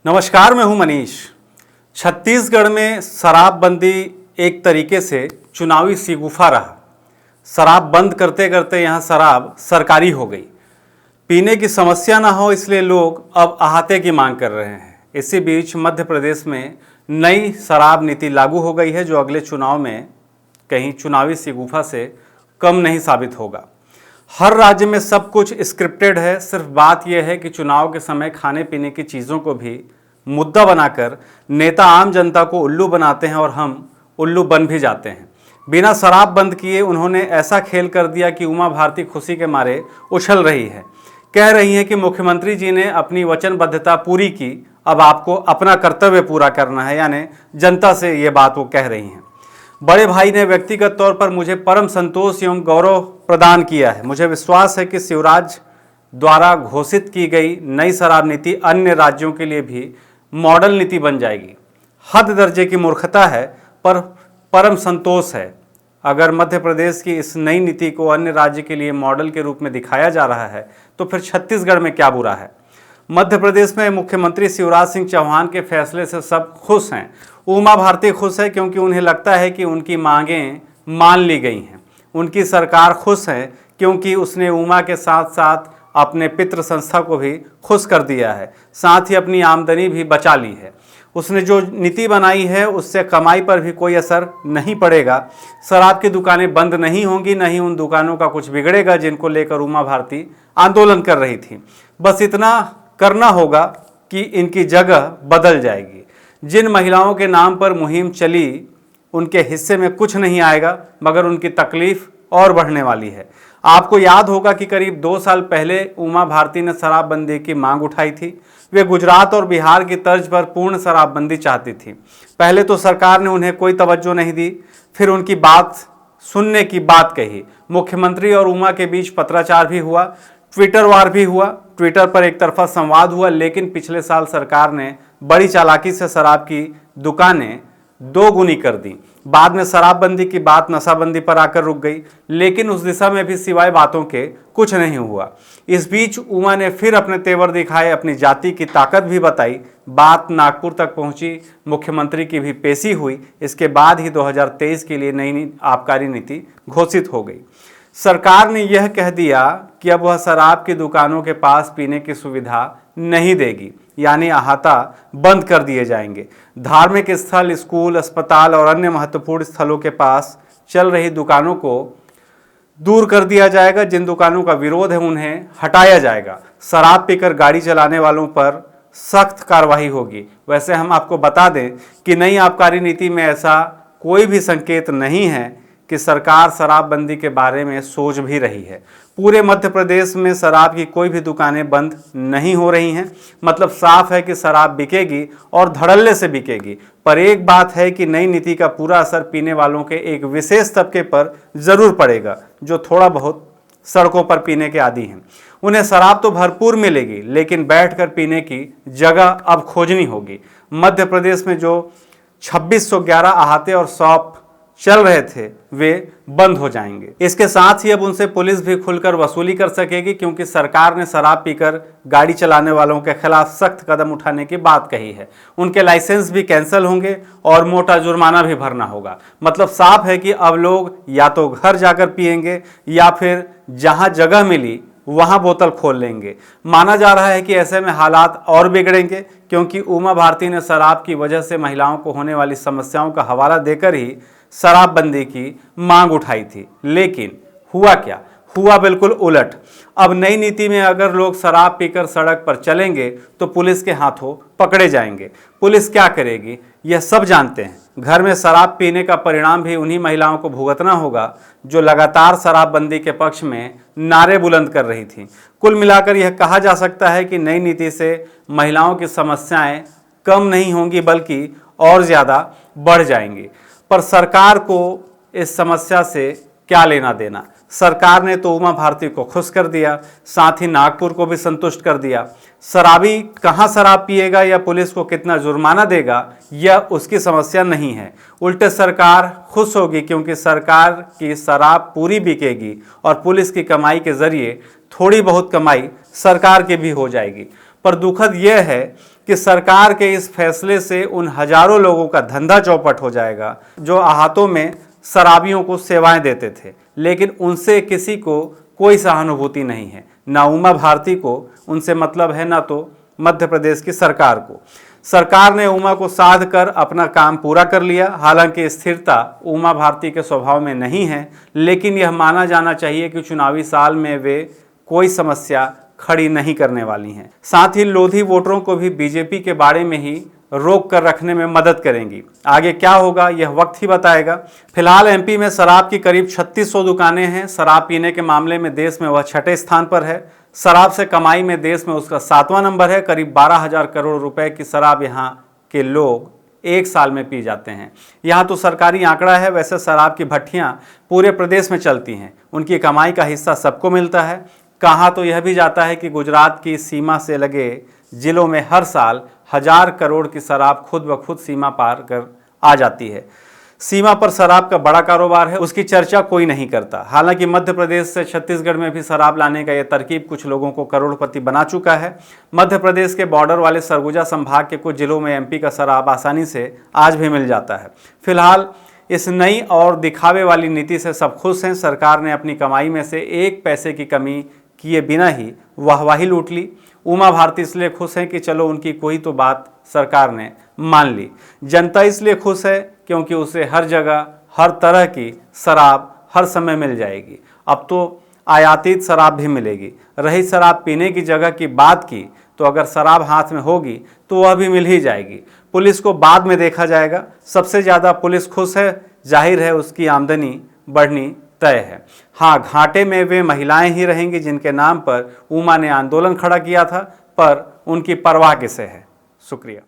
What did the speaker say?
नमस्कार, मैं हूं मनीष। छत्तीसगढ़ में शराबबंदी एक तरीके से चुनावी शगुफा रहा। शराब बंद करते करते यहां शराब सरकारी हो गई। पीने की समस्या ना हो इसलिए लोग अब अहाते की मांग कर रहे हैं। इसी बीच मध्य प्रदेश में नई शराब नीति लागू हो गई है, जो अगले चुनाव में कहीं चुनावी शगुफा से कम नहीं साबित होगा। हर राज्य में सब कुछ स्क्रिप्टेड है। सिर्फ बात यह है कि चुनाव के समय खाने पीने की चीज़ों को भी मुद्दा बनाकर नेता आम जनता को उल्लू बनाते हैं और हम उल्लू बन भी जाते हैं। बिना शराब बंद किए उन्होंने ऐसा खेल कर दिया कि उमा भारती खुशी के मारे उछल रही है। कह रही हैं कि मुख्यमंत्री जी ने अपनी वचनबद्धता पूरी की, अब आपको अपना कर्तव्य पूरा करना है। यानी जनता से ये बात वो कह रही हैं। बड़े भाई ने व्यक्तिगत तौर पर मुझे परम संतोष एवं गौरव प्रदान किया है। मुझे विश्वास है कि शिवराज द्वारा घोषित की गई नई शराब नीति अन्य राज्यों के लिए भी मॉडल नीति बन जाएगी। हद दर्जे की मूर्खता है पर परम संतोष है। अगर मध्य प्रदेश की इस नई नीति को अन्य राज्य के लिए मॉडल के रूप में दिखाया जा रहा है तो फिर छत्तीसगढ़ में क्या बुरा है। मध्य प्रदेश में मुख्यमंत्री शिवराज सिंह चौहान के फैसले से सब खुश हैं। उमा भारती खुश है क्योंकि उन्हें लगता है कि उनकी मांगें मान ली गई हैं। उनकी सरकार खुश है क्योंकि उसने उमा के साथ साथ अपने पितृ संस्था को भी खुश कर दिया है, साथ ही अपनी आमदनी भी बचा ली है। उसने जो नीति बनाई है उससे कमाई पर भी कोई असर नहीं पड़ेगा। शराब की दुकानें बंद नहीं होंगी, न ही उन दुकानों का कुछ बिगड़ेगा जिनको लेकर उमा भारती आंदोलन कर रही थी। बस इतना करना होगा कि इनकी जगह बदल जाएगी। जिन महिलाओं के नाम पर मुहिम चली उनके हिस्से में कुछ नहीं आएगा, मगर उनकी तकलीफ और बढ़ने वाली है। आपको याद होगा कि करीब 2 साल पहले उमा भारती ने शराबबंदी की मांग उठाई थी। वे गुजरात और बिहार की तर्ज पर पूर्ण शराबबंदी चाहती थी। पहले तो सरकार ने उन्हें कोई तवज्जो नहीं दी, फिर उनकी बात सुनने की बात कही। मुख्यमंत्री और उमा के बीच पत्राचार भी हुआ, ट्विटर वार भी हुआ, ट्विटर पर एक तरफा संवाद हुआ। लेकिन पिछले साल सरकार ने बड़ी चालाकी से शराब की दुकानें 2 गुनी कर दी। बाद में शराबबंदी की बात नशाबंदी पर आकर रुक गई, लेकिन उस दिशा में भी सिवाय बातों के कुछ नहीं हुआ। इस बीच उमा ने फिर अपने तेवर दिखाए, अपनी जाति की ताकत भी बताई। बात नागपुर तक पहुंची, मुख्यमंत्री की भी पेशी हुई। इसके बाद ही 2023 के लिए नई आबकारी नीति घोषित हो गई। सरकार ने यह कह दिया कि अब वह शराब की दुकानों के पास पीने की सुविधा नहीं देगी, यानी अहाता बंद कर दिए जाएंगे। धार्मिक स्थल, स्कूल, अस्पताल और अन्य महत्वपूर्ण स्थलों के पास चल रही दुकानों को दूर कर दिया जाएगा। जिन दुकानों का विरोध है उन्हें हटाया जाएगा। शराब पीकर गाड़ी चलाने वालों पर सख्त कार्रवाई होगी। वैसे हम आपको बता दें कि नई आबकारी नीति में ऐसा कोई भी संकेत नहीं है कि सरकार शराबबंदी के बारे में सोच भी रही है। पूरे मध्य प्रदेश में शराब की कोई भी दुकानें बंद नहीं हो रही हैं। मतलब साफ है कि शराब बिकेगी और धड़ल्ले से बिकेगी। पर एक बात है कि नई नीति का पूरा असर पीने वालों के एक विशेष तबके पर जरूर पड़ेगा, जो थोड़ा बहुत सड़कों पर पीने के आदी हैं। उन्हें शराब तो भरपूर मिलेगी, लेकिन बैठकर पीने की जगह अब खोजनी होगी। मध्य प्रदेश में जो 2611 अहाते और शॉप चल रहे थे वे बंद हो जाएंगे। इसके साथ ही अब उनसे पुलिस भी खुलकर वसूली कर सकेगी, क्योंकि सरकार ने शराब पीकर गाड़ी चलाने वालों के खिलाफ सख्त कदम उठाने की बात कही है। उनके लाइसेंस भी कैंसिल होंगे और मोटा जुर्माना भी भरना होगा। मतलब साफ है कि अब लोग या तो घर जाकर पिएंगे या फिर जहां जगह मिली वहां बोतल खोल लेंगे। माना जा रहा है कि ऐसे में हालात और बिगड़ेंगे, क्योंकि उमा भारती ने शराब की वजह से महिलाओं को होने वाली समस्याओं का हवाला देकर ही शराबबंदी की मांग उठाई थी। लेकिन हुआ क्या? हुआ बिल्कुल उलट। अब नई नीति में अगर लोग शराब पीकर सड़क पर चलेंगे तो पुलिस के हाथों पकड़े जाएंगे। पुलिस क्या करेगी यह सब जानते हैं। घर में शराब पीने का परिणाम भी उन्हीं महिलाओं को भुगतना होगा जो लगातार शराबबंदी के पक्ष में नारे बुलंद कर रही थी। कुल मिलाकर यह कहा जा सकता है कि नई नीति से महिलाओं की समस्याएं कम नहीं होंगी, बल्कि और ज़्यादा बढ़ जाएंगी। पर सरकार को इस समस्या से क्या लेना देना। सरकार ने तो उमा भारती को खुश कर दिया, साथ ही नागपुर को भी संतुष्ट कर दिया। शराबी कहाँ शराब पिएगा या पुलिस को कितना जुर्माना देगा यह उसकी समस्या नहीं है। उल्टे सरकार खुश होगी, क्योंकि सरकार की शराब पूरी बिकेगी और पुलिस की कमाई के जरिए थोड़ी बहुत कमाई सरकार की भी हो जाएगी। पर दुखद यह है कि सरकार के इस फैसले से उन हजारों लोगों का धंधा चौपट हो जाएगा जो आहतों में शराबियों को सेवाएं देते थे, लेकिन उनसे किसी को कोई सहानुभूति नहीं है। ना उमा भारती को उनसे मतलब है, ना तो मध्य प्रदेश की सरकार को। सरकार ने उमा को साध कर अपना काम पूरा कर लिया। हालांकि स्थिरता उमा भारती के स्वभाव में नहीं है, लेकिन यह माना जाना चाहिए कि चुनावी साल में वे कोई समस्या खड़ी नहीं करने वाली हैं। साथ ही लोधी वोटरों को भी बीजेपी के बारे में ही रोक कर रखने में मदद करेंगी। आगे क्या होगा यह वक्त ही बताएगा। फिलहाल एमपी में शराब की करीब 3600 दुकानें हैं। शराब पीने के मामले में देश में वह 6ठे स्थान पर है। शराब से कमाई में देश में उसका 7वां नंबर है। करीब 12,000 करोड़ रुपए की शराब यहाँ के लोग एक साल में पी जाते हैं। यहाँ तो सरकारी आंकड़ा है, वैसे शराब की भट्टियाँ पूरे प्रदेश में चलती हैं। उनकी कमाई का हिस्सा सबको मिलता है। कहा तो यह भी जाता है कि गुजरात की सीमा से लगे जिलों में हर साल 1000 करोड़ की शराब खुद ब खुद सीमा पार कर आ जाती है। सीमा पर शराब का बड़ा कारोबार है, उसकी चर्चा कोई नहीं करता। हालांकि मध्य प्रदेश से छत्तीसगढ़ में भी शराब लाने का यह तरकीब कुछ लोगों को करोड़पति बना चुका है। मध्य प्रदेश के बॉर्डर वाले सरगुजा संभाग के कुछ जिलों में एमपी का शराब आसानी से आज भी मिल जाता है। फिलहाल इस नई और दिखावे वाली नीति से सब खुश हैं। सरकार ने अपनी कमाई में से 1 पैसे की कमी किए बिना ही वाहवाही लूट ली। उमा भारती इसलिए खुश हैं कि चलो उनकी कोई तो बात सरकार ने मान ली। जनता इसलिए खुश है क्योंकि उसे हर जगह हर तरह की शराब हर समय मिल जाएगी। अब तो आयातित शराब भी मिलेगी। रही शराब पीने की जगह की बात की तो अगर शराब हाथ में होगी तो वह भी मिल ही जाएगी। पुलिस को बाद में देखा जाएगा। सबसे ज़्यादा पुलिस खुश है, जाहिर है उसकी आमदनी बढ़नी तय है। हाँ, घाटे में वे महिलाएं ही रहेंगी जिनके नाम पर उमा ने आंदोलन खड़ा किया था, पर उनकी परवाह किसे है। शुक्रिया।